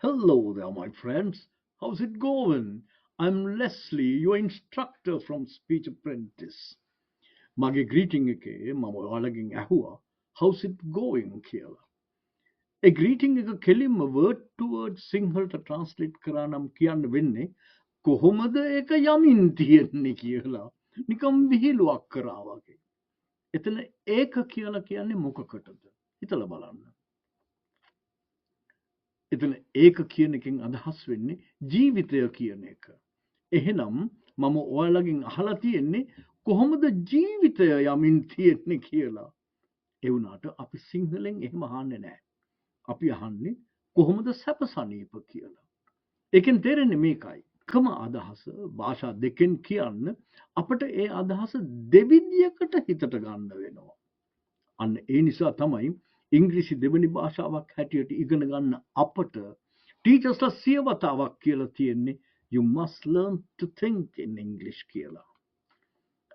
Hello there, my friends. How's it going? I'm Leslie, your instructor from Speech Apprentice. මගේ greeting එකේ මම ඔයාලගෙන් ඇහුවා how's it going කියලා. ඒ greeting එක කෙලින්ම word to word සිංහලට translate කරා නම් කියන්න වෙන්නේ කොහොමද ඒක යමින් තියෙන්නේ කියලා. නිකම් විහිළුවක් කරා වගේ. එතන ඒක කියලා කියන්නේ මොකකටද? හිතලා බලන්න. එතන ඒක කියන එකෙන් අදහස් වෙන්නේ ජීවිතය කියන එක. එහෙනම් මම ඔයාලගෙන් අහලා තියෙන්නේ කොහොමද ජීවිතය යමින් තියෙන්නේ කියලා. ඒ වුණාට අපි සිංහලෙන් එහෙම අහන්නේ නැහැ. අපි අහන්නේ කොහොමද සැපසනීප කියලා. ඒකෙන් තේරෙන්නේ මේකයි. එකම අදහස භාෂා දෙකෙන් කියන්න අපිට ඒ අදහස දෙවිදියකට හිතට ගන්න වෙනවා. අන්න ඒ නිසා තමයි ඉංග්‍රීසි දෙවෙනි භාෂාවක් හැටියට ඉගෙන ගන්න අපට ටීචර්ස්ලා සියවතාවක් කියලා තියෙන්නේ you must learn to think in English කියලා.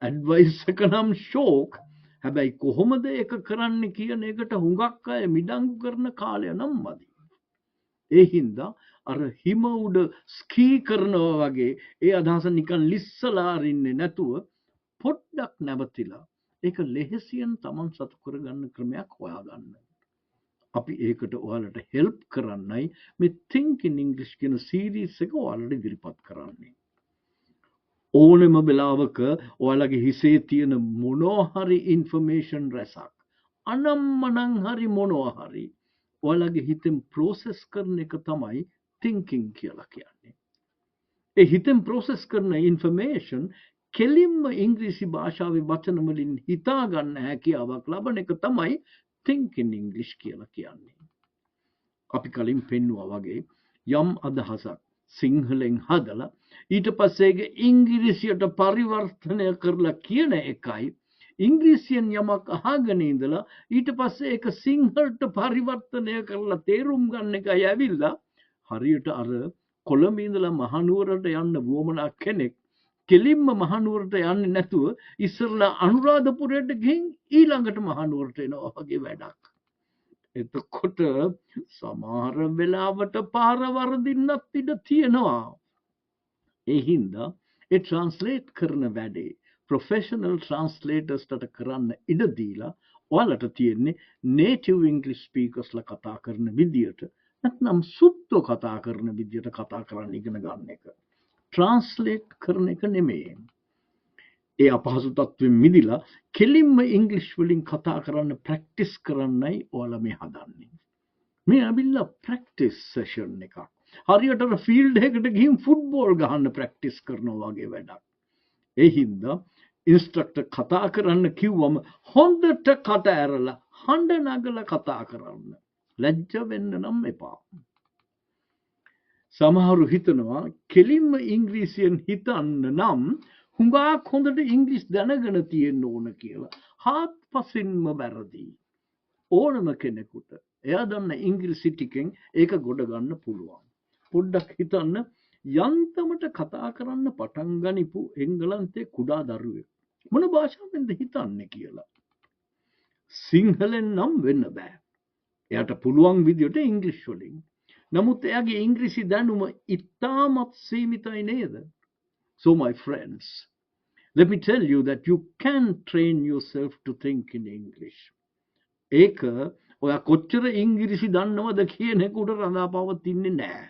ඇඩ්වයිස් එක නම් ෂෝක්. හැබැයි කොහොමද ඒක කරන්න කියන එකට හුඟක් අය මිඩංගු කරන කාලය නම් මදි. ඒ හින්දා අර හිම උඩ ස්කී කරනවා වගේ ඒ අදහස නිකන් ලිස්සලා අරින්නේ නැතුව පොඩ්ඩක් නැවතිලා ඒක ලෙහෙසියෙන් Taman සතු කරගන්න ක්‍රමයක් හොයාගන්න. අපි ඒකට ඔයාලට හෙල්ප් කරන්නයි මේ Think in English කියන සීරීස් එක ඔයාලට ඉදිරිපත් කරන්නේ. ඕනෙම වෙලාවක ඔයාලගේ හිසේ තියෙන මොනවා හරි ඉන්ෆර්මේෂන් රැසක් අනම්මනම් හරි මොනවා හරි ඔයාලගේ හිතෙන් ප්‍රොසෙස් කරන එක තමයි thinking කියලා කියන්නේ. ඒ හිතෙන් ප්‍රොසෙස් කරන ඉන්ෆර්මේෂන් කෙලින්ම ඉංග්‍රීසි භාෂාවේ වචන වලින් හිතා ගන්න හැකියාවක් ලබන එක තමයි think in English කියලා කියන්නේ. අපි කලින් පෙන්නුවා වගේ යම් අදහසක් සිංහලෙන් හදලා ඊට පස්සේ ඒක ඉංග්‍රීසියට පරිවර්තනය කරලා කියන එකයි ඉංග්‍රීසියෙන් යමක් අහගෙන ඉඳලා ඊට පස්සේ ඒක සිංහලට පරිවර්තනය කරලා තේරුම් ගන්න එකයි ඇවිල්ලා හරියට අර කොළඹ ඉඳලා මහනුවරට යන්න වුවමනා කෙනෙක් කෙලින්ම මහනුවරට යන්නේ නැතුව ඉස්සරලා අනුරාධපුරයට ගිහින් ඊළඟට මහනුවරට එනවා වගේ වැඩක්. එතකොට සමහර වෙලාවට පාර වරදින්නත් ඉඩ තියෙනවා. ඒ හින්දා ඒ ට්‍රාන්ස්ලේට් කරන වැඩේ ප්‍රොෆෙෂනල් ට්‍රාන්ස්ලේටර්ස්ට කරන්න ඉඩ දීලා ඔයාලට තියෙන්නේ නේටිව් ඉංග්‍රීසි ස්පීකර්ස්ලා කතා කරන විදියට නැත්නම් සුද්ධ කතා කරන විදියට කතා කරන්න ඉගෙන ගන්න එක. ට්‍රාන්ස්ලේට් කරන එක නෙමෙයි. ඒ අපහසු තත්ත්වෙන් මිදිලා කෙලින්ම ඉංග්‍රීසි වලින් කතා කරන්න ප්‍රැක්ටිස් කරන්නයි ඔයාලා මේ හදන්නේ. මේ අවිල්ලා ප්‍රැක්ටිස් සෙෂන් එකක්. හරියට ෆීල්ඩ් එකකට ගිහින් ෆුට්බෝල් ගහන්න ප්‍රැක්ටිස් කරනවා වගේ වැඩක්. ඒ හින්දා ඉන්ස්ට්‍රක්ටර් කතා කරන්න කිව්වම හොඳට කට ඇරලා හඬ නගලා කතා කරන්න. ලැජ්ජ වෙන්න නම් එපා. සමහරු හිතනවා කෙලින්ම ඉංග්‍රීසියෙන් හිතන්න නම් හුඟක් හොඳට ඉංග්‍රීසි දැනගෙන තියෙන්න ඕන කියලා. හාත්පසින්ම වැරදි. ඕනම කෙනෙකුට එයා දන්න ඉංග්‍රීසි ටිකෙන් ඒක ගොඩ ගන්න පුළුවන්. පොඩ්ඩක් හිතන්න යන්තමට කතා කරන්න පටන් ගනිපු එංගලන්තේ කුඩා දරුවෙක් මොන භාෂාවෙන්ද හිතන්නේ කියලා. සිංහලෙන් නම් වෙන්න බෑ. එයාට පුළුවන් විදියට ඉංග්‍රීසි වලින්. නමුත් එයාගේ ඉංග්‍රීසි දැනුම ඉතාමත් සීමිතයි නේද? So my friends, let me tell you that you can train yourself to think in English. ඒක ඔයා කොච්චර ඉංග්‍රීසි දන්නවද කියන එකට රඳාපවතින්නේ නැහැ.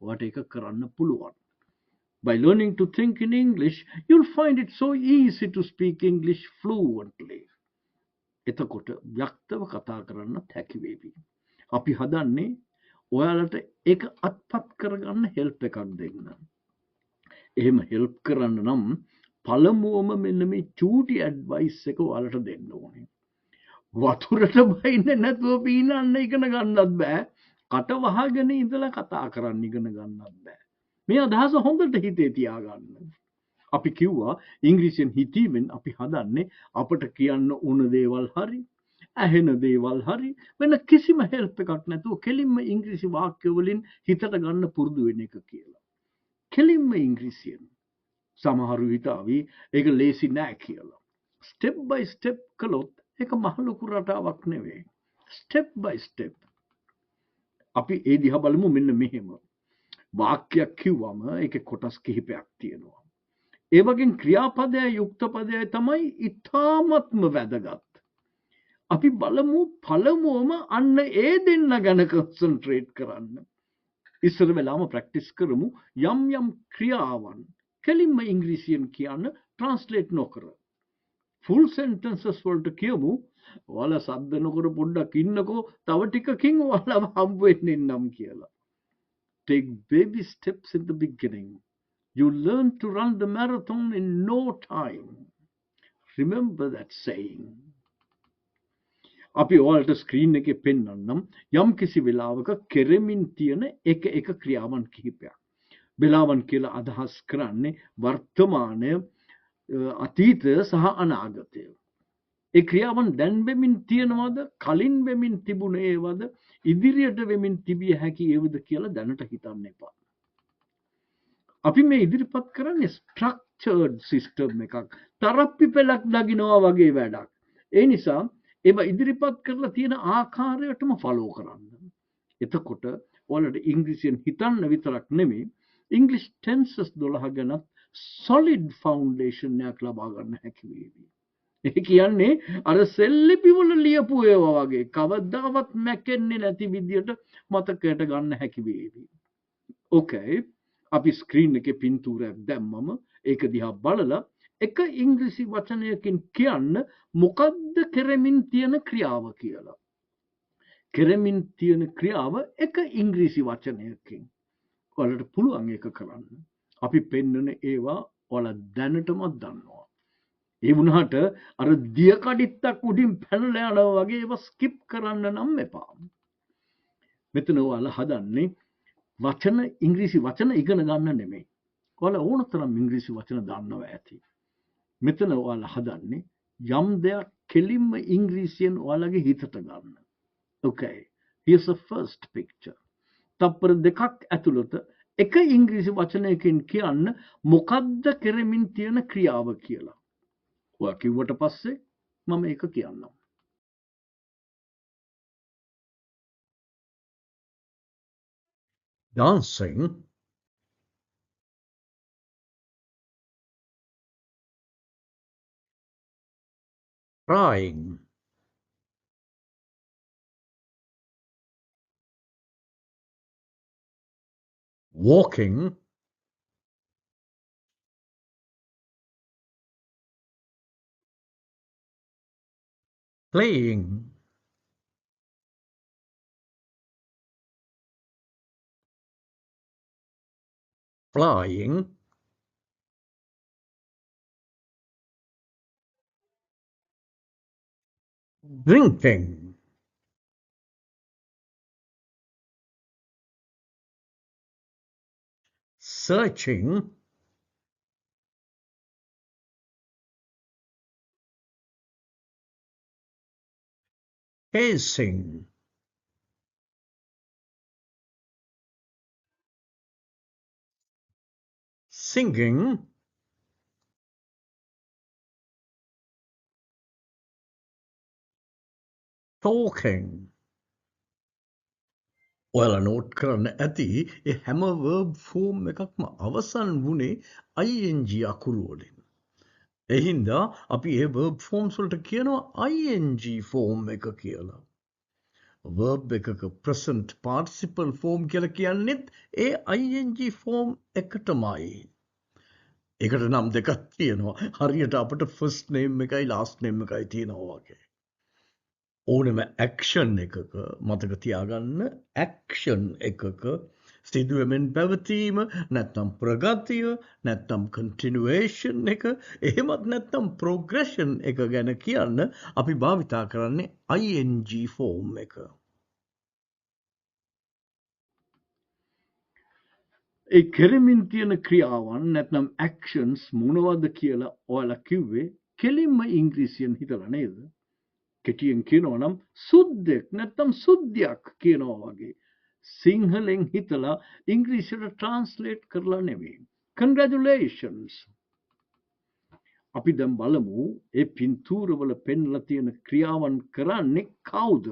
ඔයාට ඒක කරන්න පුළුවන්. By learning to think in English, you'll find it so easy to speak English fluently. එතකොට ව්‍යක්තව කතා කරන්නත් හැකි වේවි. අපි හදන්නේ ඔයාලට ඒක අත්පත් කරගන්න හෙල්ප් එකක් දෙන්න. එහෙම හෙල්ප් කරන්න නම් පළමුවම මෙන්න මේ චූටි ඇඩ්වයිස් එක ඔයාලට දෙන්න ඕනේ. වතුරට බයින්නේ නැතුව පීනන්න ඉගෙන ගන්නත් බෑ. කට වහගෙන ඉඳලා කතා කරන්න ඉගෙන ගන්නත් බෑ. මේ අදහස හොඳට හිතේ තියාගන්න. අපි කිව්වා ඉංග්‍රීසියෙන් හිතීමෙන් අපි හදන්නේ අපට කියන්න ඕන දේවල් හරි ඇහෙන දේවල් හරි වෙන කිසිම හෙල්ප් එකක් නැතුව කෙලින්ම ඉංග්‍රීසි වාක්‍ය වලින් හිතට ගන්න පුරුදු වෙන එක කියලා. කෙලින්ම ඉංග්‍රීසියෙන්. සමහරු හිතාවි ඒක ලේසි නෑ කියලා. ස්ටෙප් බයි ස්ටෙප් කළොත් ඒක මහ ලොකු රටාවක් නෙවෙයි. ස්ටෙප් බයි ස්ටෙප් අපි ඒ දිහා බලමු මෙන්න මෙහෙම. වාක්‍යයක් කිව්වම ඒකේ කොටස් කිහිපයක් තියෙනවා. ඒ වගේම ක්‍රියාපදයයි යුක්තපදයයි තමයි ඊ타ත්ම වැදගත්. අපි බලමු පළමුවම අන්න ඒ දෙන්න ගැන කන්සන්ට්‍රේට් කරන්න. ඉස්සර වෙලාම ප්‍රැක්ටිස් කරමු යම් යම් ක්‍රියාවන් කෙලින්ම ඉංග්‍රීසියෙන් කියන්න ට්‍රාන්ස්ලේට් නොකර. ෆුල් සෙන්ටෙන්සස් වලට කියමු ඔයාලා සද්ද නොකර පොඩ්ඩක් ඉන්නකෝ තව ටිකකින් ඔයාලා හම්බ වෙන්නේ නම් කියලා. Take baby steps in the beginning. You learn to run the marathon in no time. Remember that saying. අපි ඔයාලට ස්ක්‍රීන් එකේ පෙන්වන්නම් යම් කිසි වෙලාවක කෙරෙමින් තියෙන එක ක්‍රියාවන් කිහිපයක්. වෙලාවන් කියලා අදහස් කරන්නේ වර්තමානය, අතීතය සහ අනාගතය. ඒ ක්‍රියාවන් දැන් වෙමින් තියෙනවද, කලින් වෙමින් තිබුණේවද, ඉදිරියට වෙමින් තිබිය හැකි ඒවද කියලා දැනට හිතන්න එපා. අපි මේ ඉදිරිපත් කරන්නේ ස්ට්‍රක්චර්ඩ් සිස්ටම් එකක්. තරප්පි පෙළක් දකින්නවා වගේ වැඩක්. ඒ නිසා ඒවා ඉදිරිපත් කරලා තියෙන ආකාරයටම ෆලෝ කරන්න. එතකොට ඔයාලට ඉංග්‍රීසියෙන් හිතන්න විතරක් නෙමෙයි ඉංග්‍රීසි ටෙන්සස් 12 ගැන solid foundation එකක් ලබා ගන්න හැකි වේවි. ඒ කියන්නේ අර සෙල්ලිපි වල ලියපු ඒවා වගේ කවදාවත් මැකෙන්නේ නැති විදියට මතකයට ගන්න හැකි වේවි. ඕකේ. අපි ස්ක්‍රීන් එකේ පින්තූරයක් දැම්මම ඒක දිහා බලලා එක ඉංග්‍රීසි වචනයකින් කියන්න මොකද්ද කෙරෙමින් තියෙන ක්‍රියාව කියලා. කෙරෙමින් තියෙන ක්‍රියාව එක ඉංග්‍රීසි වචනයකින්. ඔයාලට පුළුවන් ඒක කරන්න. අපි පෙන්නන ඒවා ඔයාලා දැනටමත් දන්නවා. ඒ වුණාට අර දිය කඩਿੱත්තක් උඩින් පැනලා යනවා වගේ ඒවා ස්කිප් කරන්න නම් එපා. මෙතන ඔයාලා හදන්නේ වචන ඉංග්‍රීසි වචන ඉගෙන ගන්න නෙමෙයි. ඔයාලා ඕනතරම් ඉංග්‍රීසි වචන දන්නවා ඇති. මෙතන ඔයාලා හදන්නේ යම් දෙයක් කෙලින්ම ඉංග්‍රීසියෙන් ඔයාලගේ හිතට ගන්න. Okay. Here's the first picture. තප්පර දෙකක් ඇතුළත එක ඉංග්‍රීසි වචනයකින් කියන්න මොකද්ද කෙරෙමින් තියෙන ක්‍රියාව කියලා. ඔයා කිව්වට පස්සේ මම ඒක කියන්නම්. dancing, crying, walking, playing, flying, drinking, searching, chasing, singing, talking. ඔයාලා නෝට් කරන්න ඇති ඒ හැම verb form එකක්ම අවසන් වුණේ ing අකුරු වලින්. ඒ හින්දා අපි ඒ verb forms වලට කියනවා ing form එක කියලා. verb එකක present participle form කියලා කියන්නේත් ඒ ing form එකටමයි. ඒකට නම් දෙකක් තියෙනවා. හරියට අපිට first name එකයි last name එකයි තියෙනවා වගේ. ඕනෙම action එකක මතක තියාගන්න action එකක සිදුවෙමින් පැවතීම නැත්නම් ප්‍රගතිය නැත්නම් continuation එක එහෙමත් නැත්නම් progression එක ගැන කියන්න අපි භාවිතා කරන්නේ ing form එක. ඒ කෙරෙමින් තියෙන ක්‍රියාවන් නැත්නම් actions මොනවද කියලා ඔයාලා කිව්වේ කෙලින්ම ඉංග්‍රීසියෙන් හිතලා නේද? කෙටියෙන් කියනවා නම් සුද්දෙක් නැත්නම් සුද්ධියක් කියනවා වගේ. සිංහලෙන් හිතලා ඉංග්‍රීසියට ට්‍රාන්ස්ලේට් කරලා නෙවෙයි. Congratulations. අපි දැන් බලමු ඒ පින්තූරවල පෙන්ලා තියෙන ක්‍රියාවන් කරන්නේ කවුද?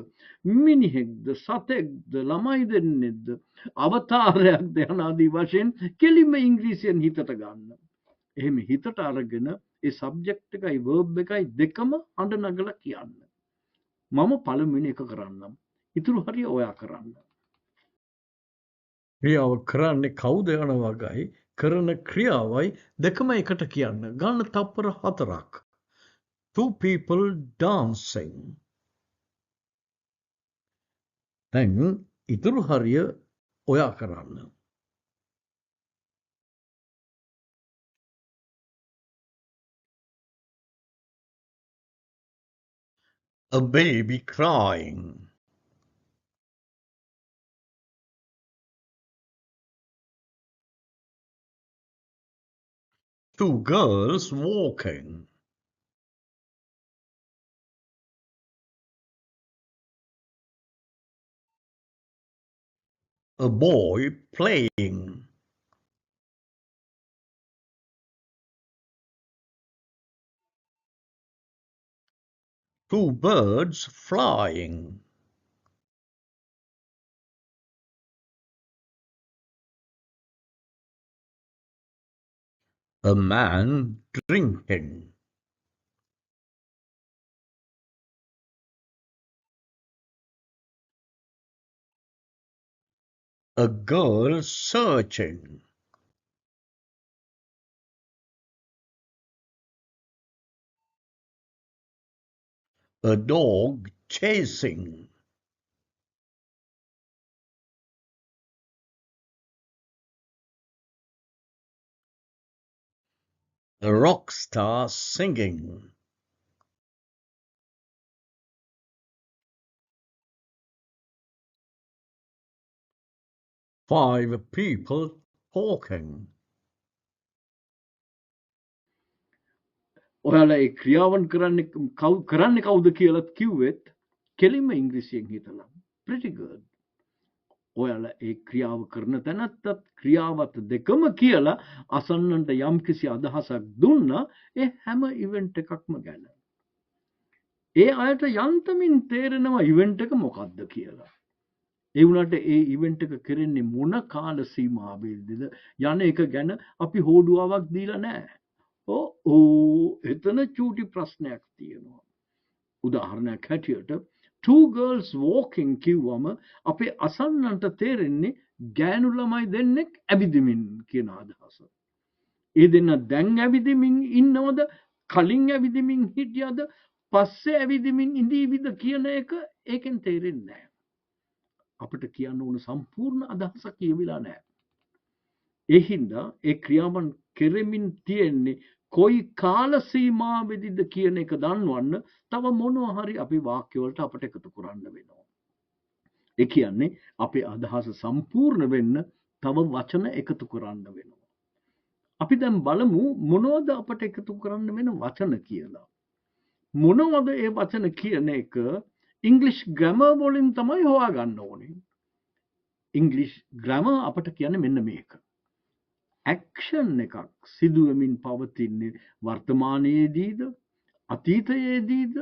මිනිහෙක්ද, සතෙක්ද, ළමයි දෙන්නෙක්ද, අවතාරයක්ද යන ආදී වශයෙන් කෙලින්ම ඉංග්‍රීසියෙන් හිතට ගන්න. එහෙම හිතට අරගෙන ඒ සබ්ජෙක්ට් එකයි verb එකයි දෙකම අඬ නගලා කියන්න. මම පළවෙනි එක කරන්නම්. ඉතුරු හරිය ඔයා කරන්න. ක්‍රියාව කරන්නේ කවුද යන වගයි කරන ක්‍රියාවයි දෙකම එකට කියන්න. ගන්න තප්පර 4ක්. 2 people dancing. දැන් ඉතුරු හරිය ඔයා කරන්න. A baby crying. Two girls walking. A boy playing. Two birds flying. A man drinking. A girl searching. A dog chasing. A rock star singing. Five people talking. ඔයාලා ඒ ක්‍රියාවන් කරන්නේ කවුද කියලා කිව්වෙත් කෙලින්ම ඉංග්‍රීසියෙන් හිතලා. pretty good. ඔයාලා ඒ ක්‍රියාව කරන තැනත්තත් ක්‍රියාවත් දෙකම කියලා අසන්නන්ට යම්කිසි අදහසක් දුන්නා ඒ හැම ඉවෙන්ට් එකක්ම ගැන. ඒ අයට යන්තමින් තේරෙනවා ඉවෙන්ට් එක මොකක්ද කියලා. ඒ වුණාට ඒ ඉවෙන්ට් එක කරන්නේ මොන කාල සීමාවෙන්ද යන එක ගැන අපි හෝඩුවාවක් දීලා නැහැ. එතන චූටි ප්‍රශ්නයක් තියෙනවා. උදාහරණයක් හැටියට two girls walking කිව්වම අපේ අසන්නන්ට තේරෙන්නේ ගෑනු ළමයි දෙන්නෙක් ඇවිදිමින් කියන අදහස. ඒ දෙන්න දැන් ඇවිදිමින් ඉන්නවද? කලින් ඇවිදිමින් හිටියද? පස්සේ ඇවිදිමින් ඉඳීවිද කියන එක ඒකෙන් තේරෙන්නේ නැහැ. අපිට කියන්න ඕන සම්පූර්ණ අදහස කියවිලා නැහැ. ඒ හින්දා ඒ ක්‍රියාවන් කෙරෙමින් තියෙන්නේ කොයි කාල සීමාවෙදිද කියන එක දන්වන්න තව මොනවා හරි අපි වාක්‍ය වලට අපිට එකතු කරන්න වෙනවා. ඒ කියන්නේ අපේ අදහස සම්පූර්ණ වෙන්න තව වචන එකතු කරන්න වෙනවා. අපි දැන් බලමු මොනවද අපිට එකතු කරන්න වෙන වචන කියලා. මොනවද ඒ වචන කියන එක ඉංග්‍රීසි ග්‍රැමර් වලින් තමයි හොයාගන්න ඕනේ. ඉංග්‍රීසි ග්‍රැමර් අපිට කියන්නේ මෙන්න මේක. ඇක්ෂන් එකක් සිදුවමින් පවතින්නේ වර්තමානයේදීද අතීතයේදීද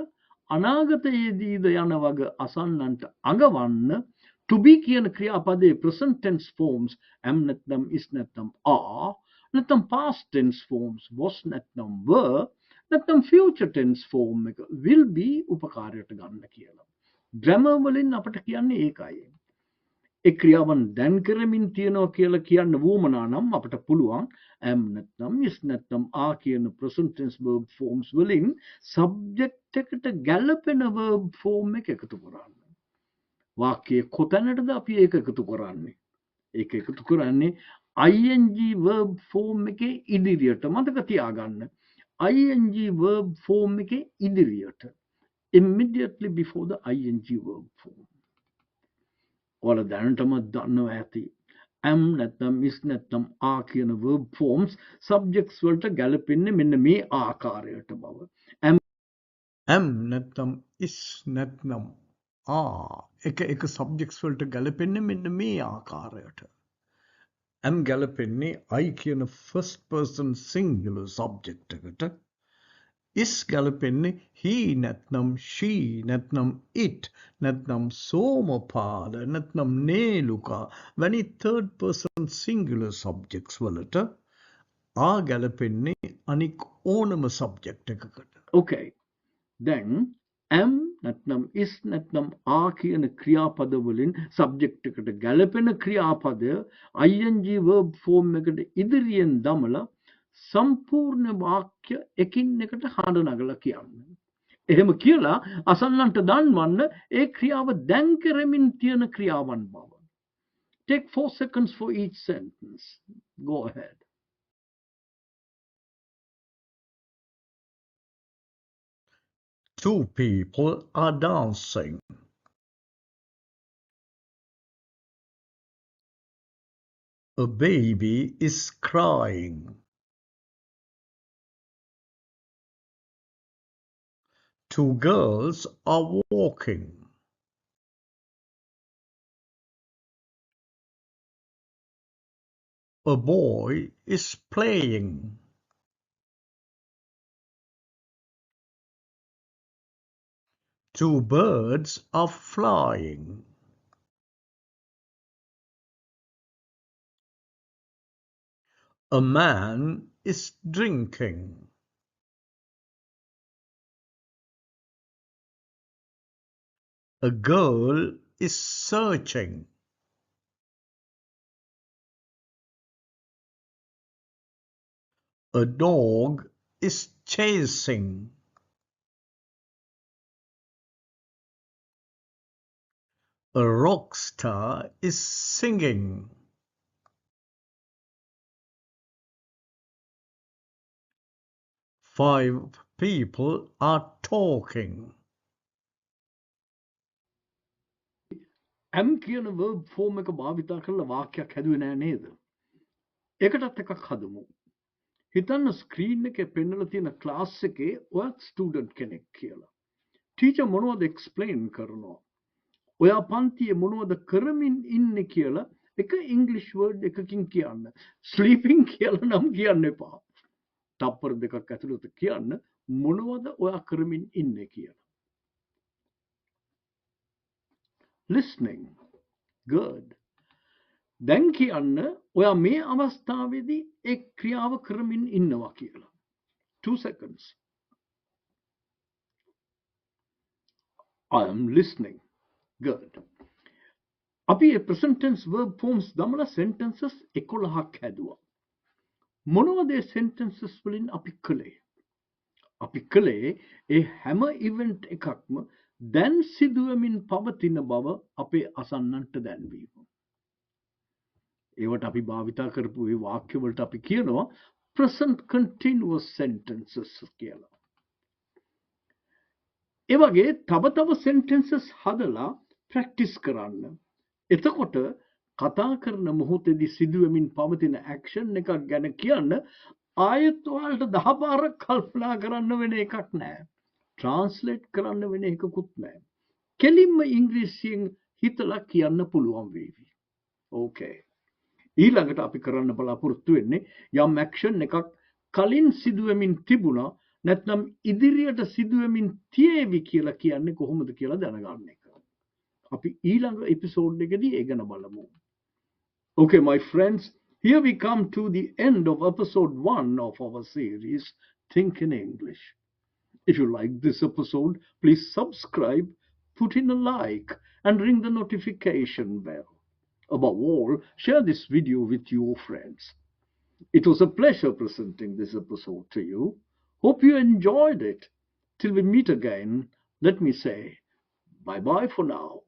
අනාගතයේදීද යන වග අසන්නන්ට අඟවන්න to be කියන ක්‍රියාපදයේ present tense forms am නැත්නම් is නැත්නම් are නැත්නම් past tense forms was නැත්නම් were නැත්නම් future tense form එක will be උපකාරයට ගන්න කියලා. grammar වලින් අපිට කියන්නේ ඒකයි. ඒ ක්‍රියාවන් දැන් කරමින් තියනවා කියලා කියන්න වුමනා නම් අපිට පුළුවන් am නැත්නම් is නැත්නම් are කියන present tense verb forms වලින් subject එකට ගැළපෙන verb form එක එකතු කරන්න. වාක්‍යයේ කොතැනටද අපි ඒක එකතු කරන්නේ? ඒක එකතු කරන්නේ ing verb form එකේ ඉදිරියට. මතක තියාගන්න. ing verb form එකේ ඉදිරියට. Immediately before the ing verb form. ඔයාලා දැනටම දන්නවා ඇති. am නැත්නම් is නැත්නම් are කියන verb forms subjects වලට ගැලපෙන්නේ මෙන්න මේ ආකාරයට බව. am නැත්නම් is නැත්නම් එක subjects වලට ගැලපෙන්නේ මෙන්න මේ ආකාරයට. am ගැලපෙන්නේ I කියන first person singular subject එකට. is ගැලපෙන්නේ he නැත්නම් she නැත්නම් it නැත්නම් සෝමපාල නැත්නම් නේලුකා වැනි third person singular subjects වලට ආ ගැලපෙන්නේ අනික් ඕනම subject එකකට. Okay. Then am නැත්නම් is නැත්නම් are කියන ක්‍රියාපද වලින් subject එකට ගැලපෙන ක්‍රියාපදය ing verb form එකට ඉදිරියෙන් දමලා සම්පූර්ණ වාක්‍ය එකින් එකට හඬ නගලා කියන්න. එහෙම කියලා අසන්නන්ට දන්වන්න ඒ ක්‍රියාව දැන් කරමින් තියෙන ක්‍රියාවන් බව. Take 4 seconds for each sentence. Go ahead. Two people are dancing. A baby is crying. Two girls are walking. A boy is playing. Two birds are flying. A man is drinking. A girl is searching. A dog is chasing. A rock star is singing. Five people are talking. am කියන verb form එක භාවිතා කරලා වාක්‍යයක් හැදුවේ නෑ නේද? ඒකටත් එකක් හදමු. හිතන්න ස්ක්‍රීන් එකේ පෙන්නලා තියෙන ක්ලාස් එකේ ඔයත් ස්ටුඩන්ට් කෙනෙක් කියලා. ටීචර් මොනවද එක්ස්ප්ලেইন කරනවා? ඔයා පන්තියේ මොනවද කරමින් ඉන්නේ කියලා එක ඉංග්‍රීසි වර්ඩ් එකකින් කියන්න. ස්ලීපින් කියලා නම් කියන්න එපා. තප්පර දෙකක් ඇතුළත කියන්න මොනවද ඔයා කරමින් ඉන්නේ කියලා. Listening. Good. දැන් කියන්න ඔයා මේ අවස්ථාවේදී ඒ ක්‍රියාව කරමින් ඉන්නවා කියලා. 2 seconds. I am listening. Good. අපි ඒ present tense verb forms දමලා sentences 11ක් හැදුවා. මොනවද ඒ sentences වලින් අපි කළේ? අපි කළේ ඒ හැම event එකක්ම දැන් සිදුවමින් පවතින බව අපේ අසන්නන්ට දැන්වීම. ඒවට අපි භාවිතා කරපු ඒ වාක්‍ය වලට අපි කියනවා present continuous sentences කියලා. ඒ වගේ තව sentences හදලා practice කරන්න. එතකොට කතා කරන මොහොතේදී සිදුවෙමින් පවතින action එකක් ගැන කියන්න ආයෙත් ඔයාලට 10 පාරක් කල්පනා කරන්න වෙන එකක් නෑ. translate කරන්න වෙන එකකුත් නෑ. කෙලින්ම ඉංග්‍රීසියෙන් හිතලා කියන්න පුළුවන් වේවි. Okay. ඊළඟට අපි කරන්න බලාපොරොත්තු වෙන්නේ යම් action එකක් කලින් සිදුවෙමින් තිබුණා නැත්නම් ඉදිරියට සිදුවෙමින් තියේවි කියලා කියන්නේ කොහොමද කියලා දැනගන්න එක. අපි ඊළඟ එපිසෝඩ් එකේදී ඒ ගැන බලමු. Okay, my friends, here we come to the end of episode 1 of our series, Think in English. If you like this episode, please subscribe, put in a like, and ring the notification bell. Above all, share this video with your friends. It was a pleasure presenting this episode to you. Hope you enjoyed it. Till we meet again, let me say bye-bye for now.